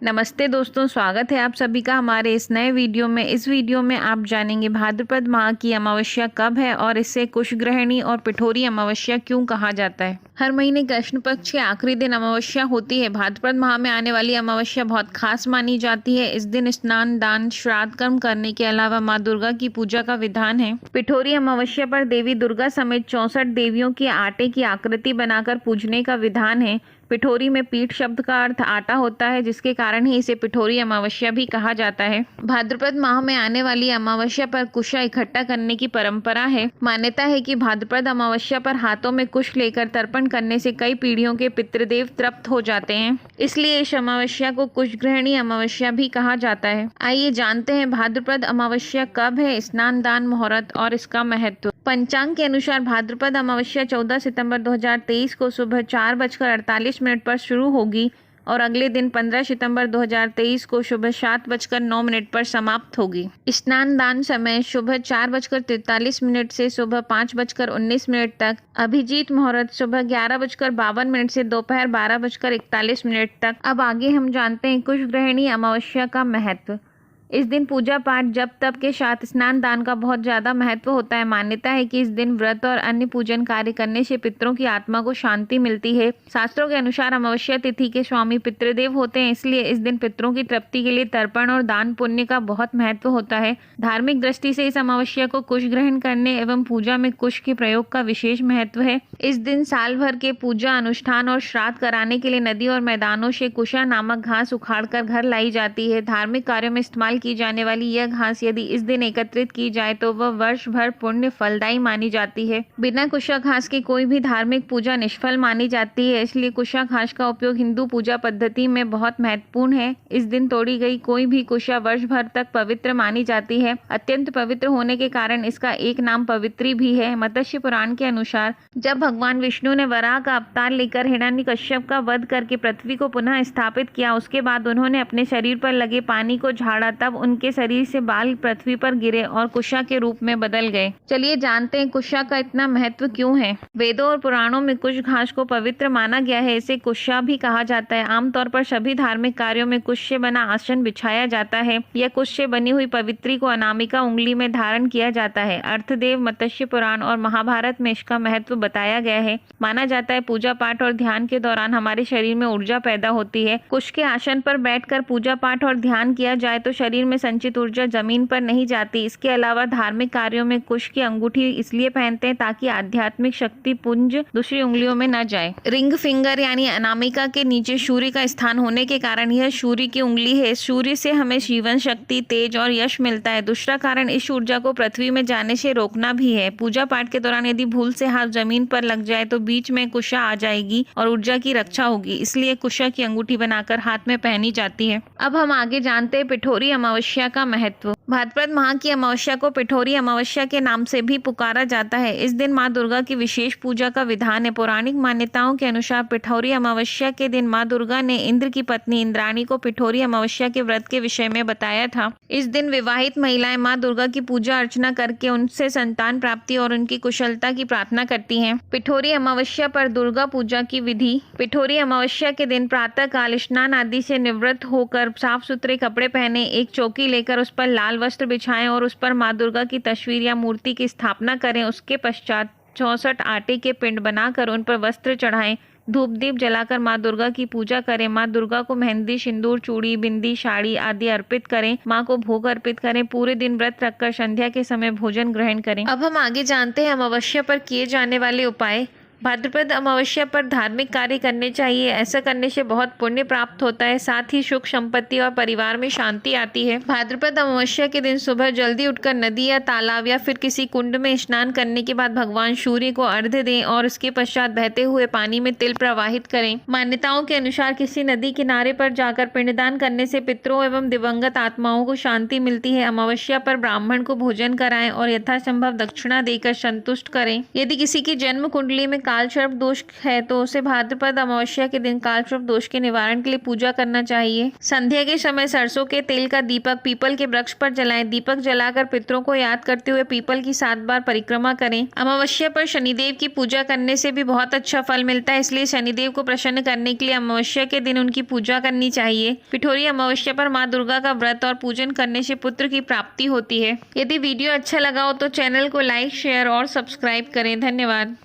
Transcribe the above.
नमस्ते दोस्तों, स्वागत है आप सभी का हमारे इस नए वीडियो में। इस वीडियो में आप जानेंगे भाद्रपद माह की अमावस्या कब है और इसे कुशग्रहणी और पिठोरी अमावस्या क्यों कहा जाता है। हर महीने कृष्ण पक्ष के आखिरी दिन अमावस्या होती है। भाद्रपद माह में आने वाली अमावस्या बहुत खास मानी जाती है। इस दिन स्नान, दान, श्राद्ध कर्म करने के अलावा माँ दुर्गा की पूजा का विधान है। पिठोरी अमावस्या पर देवी दुर्गा समेत 64 देवियों की आटे की आकृति बनाकर पूजने का विधान है। पिठोरी में पीठ शब्द का अर्थ आटा होता है, जिसके कारण ही इसे पिठोरी अमावस्या भी कहा जाता है। भाद्रपद माह में आने वाली अमावस्या पर कुशा इकट्ठा करने की परंपरा है। मान्यता है कि भाद्रपद अमावस्या पर हाथों में कुश लेकर तर्पण करने से कई पीढ़ियों के पितृदेव तृप्त हो जाते हैं, इसलिए इस अमावस्या को कुशग्रहणी अमावस्या भी कहा जाता है। आइए जानते हैं भाद्रपद अमावस्या कब है, स्नान, दान, मुहूर्त और इसका महत्व। पंचांग के अनुसार भाद्रपद अमावस्या 14 सितंबर 2023 को सुबह 4:48 पर शुरू होगी और अगले दिन 15 सितंबर 2023 को सुबह 7:09 पर समाप्त होगी। स्नान दान समय सुबह 4:43 से सुबह 5:19 तक। अभिजीत मुहूर्त सुबह 11:52 से दोपहर 12:41 तक। अब आगे हम जानते हैं कुशग्रहणी अमावस्या का महत्व। इस दिन पूजा पाठ, जप तप के साथ स्नान दान का बहुत ज़्यादा महत्व होता है। मान्यता है कि इस दिन व्रत और अन्य पूजन कार्य करने से पितरों की आत्मा को शांति मिलती है। शास्त्रों के अनुसार अमावस्या तिथि के स्वामी पितृदेव होते हैं, इसलिए इस दिन पितरों की तृप्ति के लिए तर्पण और दान पुण्य का बहुत महत्व होता है। धार्मिक दृष्टि से इस अमावस्या को कुश ग्रहण करने एवं पूजा में कुश के प्रयोग का विशेष महत्व है। इस दिन साल भर के पूजा अनुष्ठान और श्राद्ध कराने के लिए नदी और मैदानों से कुशा नामक घास उखाड़कर घर लाई जाती है। धार्मिक कार्यों में इस्तेमाल की जाने वाली यह घास यदि इस दिन एकत्रित की जाए तो वह वर्ष भर पुण्य फलदायी मानी जाती है। बिना कुशा घास की कोई भी धार्मिक पूजा निष्फल मानी जाती है, इसलिए कुशा घास का उपयोग हिंदू पूजा पद्धति में बहुत महत्वपूर्ण है। इस दिन तोड़ी गई कोई भी कुशा वर्ष भर तक पवित्र मानी जाती है। अत्यंत पवित्र होने के कारण इसका एक नाम पवित्री भी है। मत्स्य पुराण के अनुसार जब भगवान विष्णु ने वराह का अवतार लेकर हिरण्यकश्यप का वध करके पृथ्वी को पुनः स्थापित किया, उसके बाद उन्होंने अपने शरीर पर लगे पानी को झाड़ा, तब उनके शरीर से बाल पृथ्वी पर गिरे और कुशा के रूप में बदल गए। चलिए जानते हैं कुशा का इतना महत्व क्यों है। वेदों और पुराणों में कुश घास को पवित्र माना गया है। इसे कुशा भी कहा जाता है। आमतौर पर सभी धार्मिक कार्यों में कुश से बना आसन बिछाया जाता है। यह कुश से बनी हुई पवित्री को अनामिका उंगली में धारण किया जाता है। अर्थदेव, मत्स्य पुराण और महाभारत में इसका महत्व बताया गया है। माना जाता है पूजा पाठ और ध्यान के दौरान हमारे शरीर में ऊर्जा पैदा होती है। कुश के आसन पर बैठकर पूजा पाठ और ध्यान किया जाए तो शरीर में संचित ऊर्जा जमीन पर नहीं जाती। इसके अलावा धार्मिक कार्यों में कुश की अंगूठी इसलिए पहनते हैं ताकि आध्यात्मिक शक्ति पुंज दूसरी उंगलियों में न जाए। रिंग फिंगर यानी अनामिका के नीचे सूर्य का स्थान होने के कारण यह सूर्य की उंगली है। सूर्य से हमें जीवन शक्ति, तेज और यश मिलता है। दूसरा कारण इस ऊर्जा को पृथ्वी में जाने से रोकना भी है। पूजा पाठ के दौरान यदि भूल से हाथ जमीन पर लग जाए तो बीच में कुशा आ जाएगी और ऊर्जा की रक्षा होगी, इसलिए कुशा की अंगूठी बनाकर हाथ में पहनी जाती है। अब हम आगे जानते हैं पिठोरी अमावस्या का महत्व। भाद्रपद माह की अमावस्या को पिठोरी अमावस्या के नाम से भी पुकारा जाता है। इस दिन माँ दुर्गा की विशेष पूजा का विधान है। पौराणिक मान्यताओं के अनुसार पिठोरी अमावस्या के दिन माँ दुर्गा ने इंद्र की पत्नी इंद्राणी को पिठोरी अमावस्या के व्रत के विषय में बताया था। इस दिन विवाहित महिलाएं माँ दुर्गा की पूजा अर्चना करके उनसे संतान प्राप्ति और उनकी कुशलता की प्रार्थना करती हैं। पिठोरी अमावस्या पर दुर्गा पूजा की विधि। पिठोरी अमावस्या के दिन प्रातः काल स्नान आदि से निवृत्त होकर साफ सुथरे कपड़े पहने, एक चौकी लेकर उस पर लाल वस्त्र बिछाएं और उस पर माँ दुर्गा की तस्वीर या मूर्ति की स्थापना करें। उसके पश्चात 64 आटे के पिंड बनाकर उन पर वस्त्र चढ़ाएं। धूप दीप जलाकर माँ दुर्गा की पूजा करें। माँ दुर्गा को मेहंदी, सिंदूर, चूड़ी, बिंदी, साड़ी आदि अर्पित करें। माँ को भोग अर्पित करें। पूरे दिन व्रत रखकर संध्या के समय भोजन ग्रहण करें। अब हम आगे जानते हैं अमावस्या पर किए जाने वाले उपाय। भाद्रपद अमावस्या पर धार्मिक कार्य करने चाहिए। ऐसा करने से बहुत पुण्य प्राप्त होता है, साथ ही सुख, संपत्ति और परिवार में शांति आती है। भाद्रपद अमावस्या के दिन सुबह जल्दी उठकर नदी या तालाब या फिर किसी कुंड में स्नान करने के बाद भगवान सूर्य को अर्घ्य दें और उसके पश्चात बहते हुए पानी में तिल प्रवाहित करें। मान्यताओं के अनुसार किसी नदी किनारे पर जाकर पिंडदान करने से पितरों एवं दिवंगत आत्माओं को शांति मिलती है। अमावस्या पर ब्राह्मण को भोजन कराएं और यथासंभव दक्षिणा देकर संतुष्ट करें। यदि किसी की जन्म कुंडली में कालसर्प दोष है तो उसे भाद्रपद अमावस्या के दिन कालसर्प दोष के निवारण के लिए पूजा करना चाहिए। संध्या के समय सरसों के तेल का दीपक पीपल के वृक्ष पर जलाएं। दीपक जलाकर पितरों को याद करते हुए पीपल की 7 बार परिक्रमा करें। अमावस्या पर शनिदेव की पूजा करने से भी बहुत अच्छा फल मिलता है, इसलिए शनिदेव को प्रसन्न करने के लिए अमावस्या के दिन उनकी पूजा करनी चाहिए। पिठोरी अमावस्या पर माँ दुर्गा का व्रत और पूजन करने से पुत्र की प्राप्ति होती है। यदि वीडियो अच्छा लगा हो तो चैनल को लाइक, शेयर और सब्सक्राइब करें। धन्यवाद।